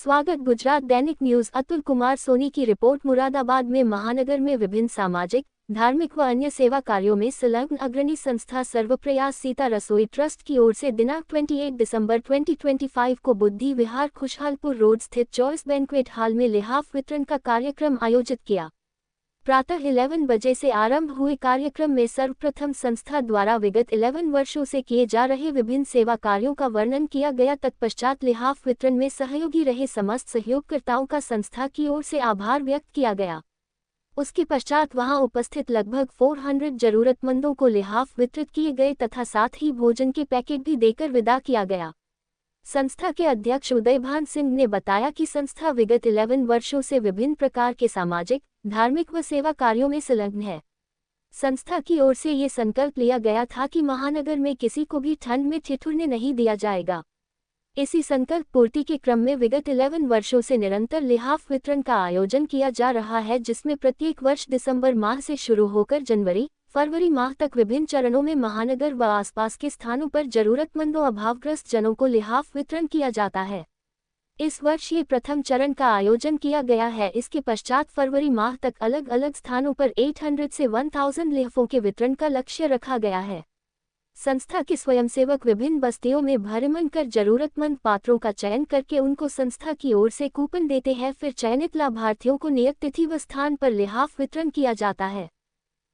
स्वागत। गुजरात दैनिक न्यूज। अतुल कुमार सोनी की रिपोर्ट। मुरादाबाद में महानगर में विभिन्न सामाजिक, धार्मिक व अन्य सेवा कार्यों में संलग्न अग्रणी संस्था सर्वप्रयास सीता रसोई ट्रस्ट की ओर से दिनांक 28 दिसंबर 2025 को बुद्धि विहार खुशहालपुर रोड स्थित चॉइस बैंक्वेट हॉल में लिहाफ वितरण का कार्यक्रम आयोजित किया। प्रातः 11 बजे से आरंभ हुए कार्यक्रम में सर्वप्रथम संस्था द्वारा विगत 11 वर्षों से किए जा रहे विभिन्न सेवा कार्यों का वर्णन किया गया। तत्पश्चात लिहाफ वितरण में सहयोगी रहे समस्त सहयोगकर्ताओं का संस्था की ओर से आभार व्यक्त किया गया। उसके पश्चात वहां उपस्थित लगभग 400 जरूरतमंदों को लिहाफ वितरित किए गए तथा साथ ही भोजन के पैकेट भी देकर विदा किया गया। संस्था के अध्यक्ष उदयभान सिंह ने बताया कि संस्था विगत 11 वर्षों से विभिन्न प्रकार के सामाजिक, धार्मिक व सेवा कार्यों में संलग्न है। संस्था की ओर से ये संकल्प लिया गया था कि महानगर में किसी को भी ठंड में ठिठुरने नहीं दिया जाएगा। इसी संकल्प पूर्ति के क्रम में विगत 11 वर्षों से निरंतर लिहाफ वितरण का आयोजन किया जा रहा है, जिसमें प्रत्येक वर्ष दिसंबर माह से शुरू होकर जनवरी, फरवरी माह तक विभिन्न चरणों में महानगर व आसपास के स्थानों पर जरूरतमंदों अभावग्रस्त जनों को लिहाफ वितरण किया जाता है। इस वर्ष ये प्रथम चरण का आयोजन किया गया है। इसके पश्चात फरवरी माह तक अलग अलग स्थानों पर 800 से 1000 लिहाफों के वितरण का लक्ष्य रखा गया है। संस्था के स्वयंसेवक विभिन्न बस्तियों में भ्रमण कर जरूरतमंद पात्रों का चयन करके उनको संस्था की ओर से कूपन देते हैं। फिर चयनित लाभार्थियों को नियत तिथि व स्थान पर लिहाफ वितरण किया जाता है।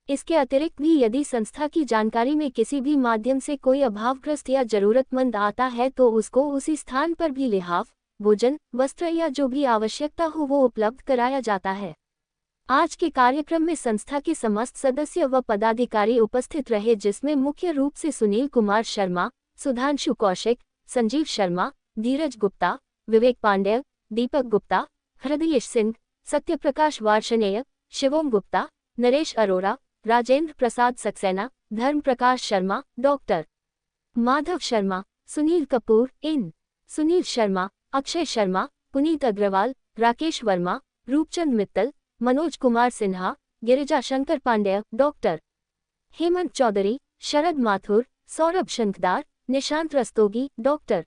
इसके अतिरिक्त भी यदि संस्था की जानकारी में किसी भी माध्यम से कोई अभावग्रस्त या जरूरतमंद आता है तो उसको उसी स्थान पर भी लिहाफ, भोजन, वस्त्र या जो भी आवश्यकता हो वो उपलब्ध कराया जाता है। आज के कार्यक्रम में संस्था के समस्त सदस्य व पदाधिकारी उपस्थित रहे, जिसमें मुख्य रूप से सुनील कुमार शर्मा, सुधांशु कौशिक, संजीव शर्मा, धीरज गुप्ता, विवेक पांडेय, दीपक गुप्ता, हृदय सिंह, सत्यप्रकाश वार्षणेय, शिवोम गुप्ता, नरेश अरोरा, राजेंद्र प्रसाद सक्सेना, धर्म प्रकाश शर्मा, डॉक्टर माधव शर्मा, सुनील कपूर, सुनील शर्मा, अक्षय शर्मा, पुनीत अग्रवाल, राकेश वर्मा, रूपचंद मित्तल, मनोज कुमार सिन्हा, गिरिजा शंकर पांडेय, डॉक्टर हेमंत चौधरी, शरद माथुर, सौरभ शंकदार, निशांत रस्तोगी, डॉक्टर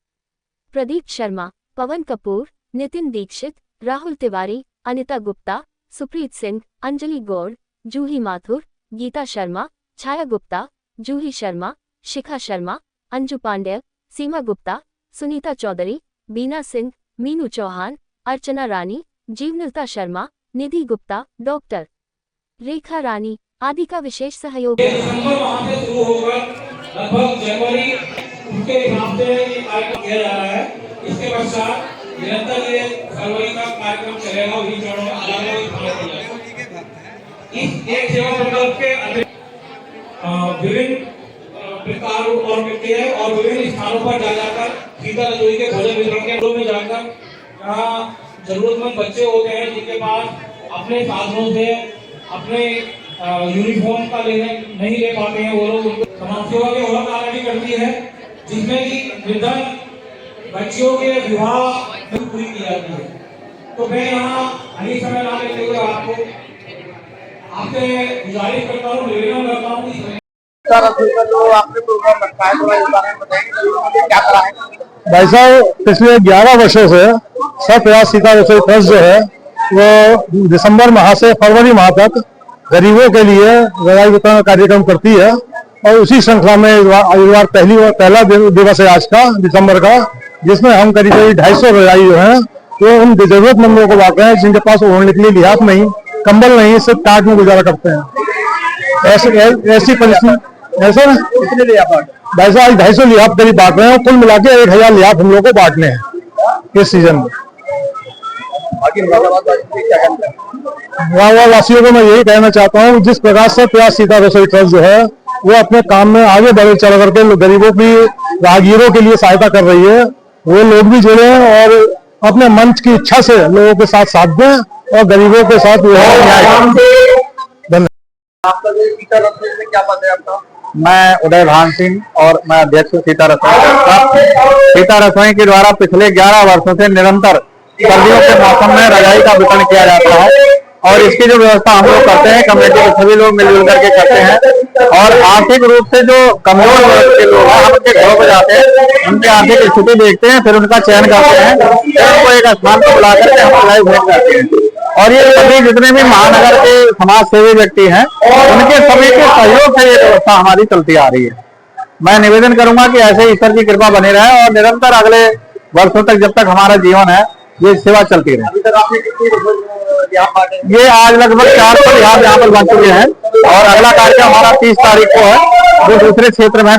प्रदीप शर्मा, पवन कपूर, नितिन दीक्षित, राहुल तिवारी, अनिता गुप्ता, सुप्रीत सिंह, अंजलि गौड़, जूही माथुर, गीता शर्मा, छाया गुप्ता, जूही शर्मा, शिखा शर्मा, अंजू पांडेय, सीमा गुप्ता, सुनीता चौधरी, बीना सिंह, मीनू चौहान, अर्चना रानी, जीवनलता शर्मा, निधि गुप्ता, डॉक्टर रेखा रानी आदि का विशेष सहयोग है। दिसंबर माह से शुरू होकर लगभग जनवरी उसके हिसाब से ये कार्यक्रम किया जा रहा है। इसके पश्चात निरंतर ये फरवरी का कार्यक्रम चलेगा। उन्हीं चरणों में अलग अलग इस एक सेवा प्रकल्प के अतिरिक्त विभिन्न प्रकार और मिलते हैं और विभिन्न स्थानों पर जाकर सीता रसोई के भोजन वितरण केंद्रों में जाकर जहाँ जरूरतमंद बच्चे होते हैं जिनके पास अपने साधनों से अपने यूनिफॉर्म का नहीं ले पाते हैं, वो लोग समाज सेवा के और कार्य करती है, जिसमें कि निर्धन बच्चियों के विवाह पूरी की जाती है। तो मैं यहाँ अधिक समय ना लेते हुए आपसे गुजारिश करता हूँ, निवेदन करता हूँ कि जो आपने प्रोग्राम रखा है थोड़ा इस बारे में बताएंगे क्या करा है। भाई साहब, पिछले 11 वर्षों से सर्वप्रयास सीता रसोई ट्रस्ट जो है वो दिसंबर माह से फरवरी माह तक गरीबों के लिए रजाई वितरण कार्यक्रम करती है और उसी श्रृंखला में इस बार पहला दिवस है आज का दिसंबर का, जिसमें हम करीब 250 रजाई जो है वो उन जरूरतमंदों को बांट रहे हैं जिनके पास ओढ़ने के लिए लिहाफ नहीं, कंबल नहीं, सिर्फ टाट में गुजारा करते हैं। ऐसी परिस्थिति ऐसा ना कितने लिहाफ भाई साहब 250 लिहाफ करीब बांट रहे हैं। कुल मिला के 1000 लिहाफ हम लोग को बांटने हैं इस सीजन में। वासियों को मैं यही कहना चाहता हूँ, जिस प्रकार से प्रयास सीता रसोई ट्रस्ट जो है वो अपने काम में आगे बढ़े चल करके गरीबों की, राहगीरों के लिए सहायता कर रही है, वो लोग भी जुड़े हैं और अपने मन की इच्छा से लोगों के साथ दें और गरीबों के साथ वो है न्याय। धन्यवाद। मैं उदयभान सिंह और मैं अध्यक्ष सीता रसोई। सीता रसोई के द्वारा पिछले 11 वर्षों से निरंतर सर्दियों के मौसम में रजाई का वितरण किया जाता है और इसकी जो व्यवस्था हम लोग करते हैं, कमेटी के सभी लोग मिलजुल करके करते हैं। और आर्थिक रूप से जो कमजोर वर्ग के लोग हैं, हम उनके घरों पर जाते हैं, उनकी आर्थिक स्थिति देखते हैं, फिर उनका चयन करते हैं, फिर उनको एक स्थान पर बुला करके हम इलाज भेंट करते हैं। और ये सभी जितने भी महानगर के समाज सेवी व्यक्ति हैं, उनके सभी के सहयोग से ये व्यवस्था हमारी चलती आ रही है। मैं निवेदन करूंगा कि ऐसे ईश्वर की कृपा बनी रहे और निरंतर अगले वर्षों तक, जब तक हमारा जीवन है, ये सेवा चलती रहे। अभी तक आपने कितनी यहाँ बांटे? ये आज लगभग 400 लिहाज यहाँ पर बन चुके हैं और अगला कार्यक्रम हमारा 30 तारीख को है, जो दूसरे क्षेत्र में है।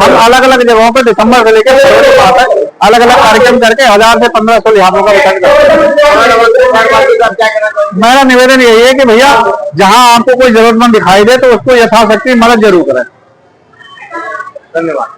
हम अलग अलग जगहों पर दिसंबर से लेकर फरवरी माह तक अलग अलग कार्यक्रम करके 1000 से 1500 लिहाजों का वितरण करते हैं। मेरा निवेदन यही है कि भैया, जहाँ आपको कोई जरूरतमंद दिखाई दे तो उसको यथाशक्ति मदद जरूर करें। धन्यवाद।